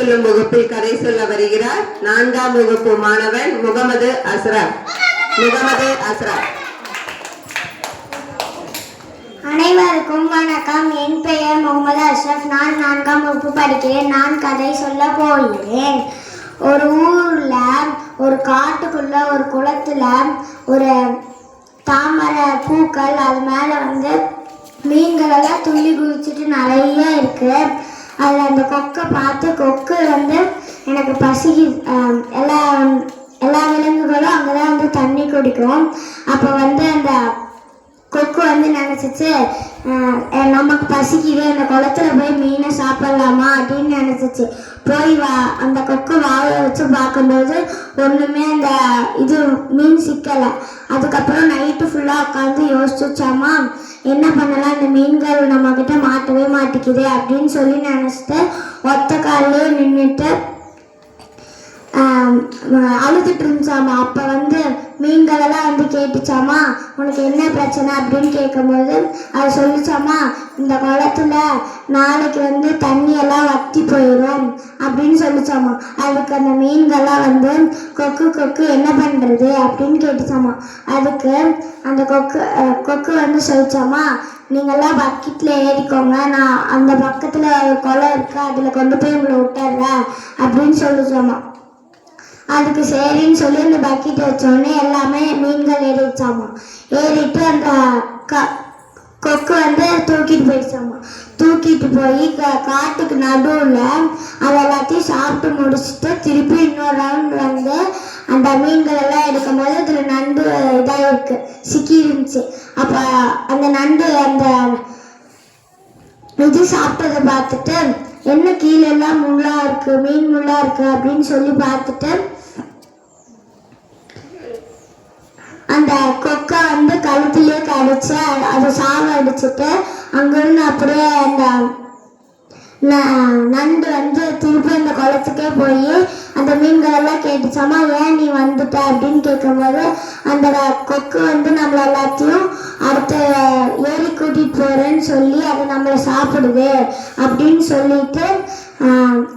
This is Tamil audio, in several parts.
சொல்லும் வகுப்பில் கதை சொல்ல வருகிறார் 4ஆம் வகுப்பு மாணவன் முகமது அஸ்ரப். அனைவருக்கும் வணக்கம். என் பெயர் முகமது அஸ்ரப். நான் 4ஆம் வகுப்பு படிக்கிறேன். நான் கதை சொல்ல போகிறேன். ஒரு ஊர்ல ஒரு காட்டுக்குள்ள ஒரு குளத்துல ஒரு தாமரை பூக்கள், அது மேல மீன்கள் எல்லாம் துள்ளி குதிச்சுட்டு நிறைய இருக்கு. அதில் அந்த கொக்கை பார்த்து கொக்கு எனக்கு பசிக்கு, எல்லா விலங்குகளும் அங்கதான் தண்ணி குடிக்கும். அப்போ அந்த கொக்கு நினைச்சிச்சு, நமக்கு பசிக்குது, அந்த குளத்துல போய் மீனை சாப்பிடலாமா அப்படின்னு நினைச்சிச்சு. போய் அந்த கொக்கு வாயை வச்சு பார்க்கும்போது ஒண்ணுமே இது மீன் சிக்கலை. அதுக்கப்புறம் நைட்டு ஃபுல்லா உட்காந்து யோசிச்சாமா, என்ன பண்ணலாம், இந்த மீன்கள் நம்ம கிட்ட மாட்டவே மாட்டேங்குது அப்படின்னு சொல்லி நினைச்சிட்டு ஒத்த காலிலே நின்றுட்டு அழுதுட்டு இருந்துச்சாமா. அப்ப மீன்கள் எல்லாம் கேட்டுச்சாமா, உனக்கு என்ன பிரச்சனை அப்படின்னு கேட்கும்போது அது சொல்லிச்சாமா, இந்த குளத்துல நாளைக்கு தண்ணி எல்லாம் வத்தி போயிடும் அப்படின்னு சொல்லிச்சாமா. அதுக்கு அந்த மீன்கள்லாம் கொக்கு என்ன பண்றது அப்படின்னு கேட்டுச்சாமா. அதுக்கு அந்த கொக்கு சொல்லிச்சாமா, நீங்கெல்லாம் பக்கெட்ல ஏறிக்கோங்க, நான் அந்த பக்கத்துல ஒரு குளம் இருக்கு, அதுல கொண்டு போய் உங்களை விட்டுறேன் அப்படின்னு சொல்லிச்சாமா. அதுக்கு சரின்னு சொல்லி அந்த பக்கெட் வச்சோடனே எல்லாமே மீன்கள் ஏறிச்சாமா. ஏறிட்டு அந்த கொக்கு தூக்கிட்டு போயிடுச்சாமா. தூக்கிட்டு போய் காட்டுக்கு நடுவில் அது எல்லாத்தையும் சாப்பிட்டு முடிச்சுட்டு திருப்பி இன்னொரு ரவுண்ட் அந்த மீன்கள் எல்லாம் எடுக்கும் போது அதுல நண்டு இதாயிருக்கு, சிக்கி இருந்துச்சு. அப்ப அந்த நண்டு இது சாப்பிட்டதை பார்த்துட்டு, என்ன கீழே எல்லாம் முள்ளா இருக்கு, மீன் முள்ளா இருக்கு அப்படின்னு சொல்லி பார்த்துட்டு அந்த கொக்கை கழுத்திலே கடிச்சு அதை சாவ அடிச்சுட்டு அங்கிருந்து அப்படியே அந்த நண்டு திருப்பி அந்த குளத்துக்கே போய் அந்த மீன்கள் எல்லாம் கேட்டுச்சாமா, ஏன் நீ வந்துட்ட அப்படின்னு கேட்கும்போது அந்த கொக்கு நம்மள எல்லாத்தையும் அடுத்த ஏறி கூட்டிட்டு போறேன்னு சொல்லி அது நம்மளை சாப்பிடுது அப்படின்னு சொல்லிட்டு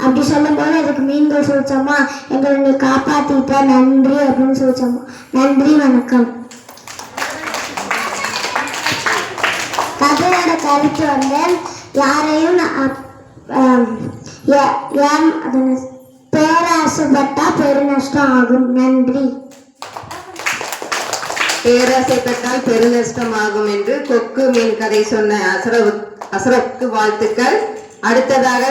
அப்படி சொல்லும் போது அதுக்கு மீன்கள் சொல்லிச்சாமா, எங்களை நீ காப்பாத்திட்ட, நன்றி அப்படின்னு சொல்லிச்சாமா. நன்றி, வணக்கம். கதையோட கருத்து யாரையும் பேராசைப்பட்டா பெருநஷ்டம் ஆகும். நன்றி. பேராசைப்பட்டால் பெருநஷ்டம் ஆகும் என்று கொக்கு மீன் கதை சொன்ன அஸ்ரப்புக்கு வாழ்த்துக்கள். அடுத்ததாக